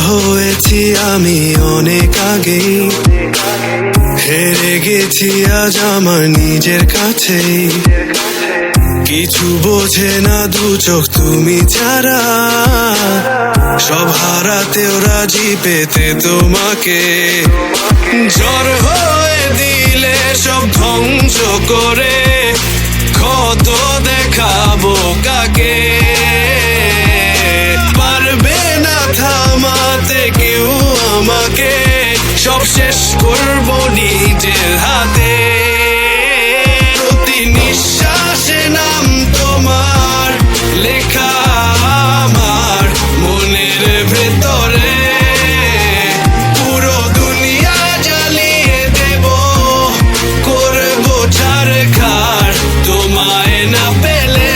হয়েছি আমি অনেক আগেই, হেরে গেছি আজ আমার নিজের কাছেই। কিছু বোঝে না দু চোখ তুমি ছাড়া, সব হারাতেও রাজি পেতে তোমাকে। ঝড় হয়ে দিলে সব ধ্বংস করে কত দেখাবো কাকে। পারবে না থামাতে কেউ আমাকে, সব শেষ করবো নিজের হাতে। প্রতি নিঃশ্বাসে নাম তোমার লেখা আমার মনের ভেতরে। পুরো দুনিয়া জ্বালিয়ে দেব, করবো ছারখার তোমায় না পেলে।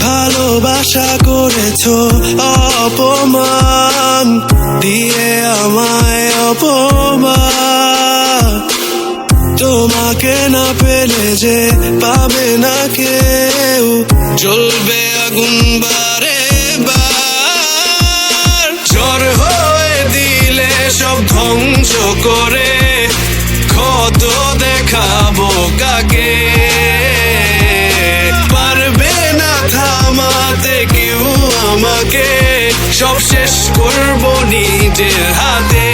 ভালোবাসা করেছো অপমান দিয়ে আমায় অপমান। তোমাকে না পেলে যে পাবে না কেউ, জ্বলবে আগুন বারে বার। ঝড় হয়ে দিলে সব ধ্বংস করে কত দেখাবো কাকে। পারবে না থামাতে কেউ আমাকে, সব শেষ করবো নিজের হাতে।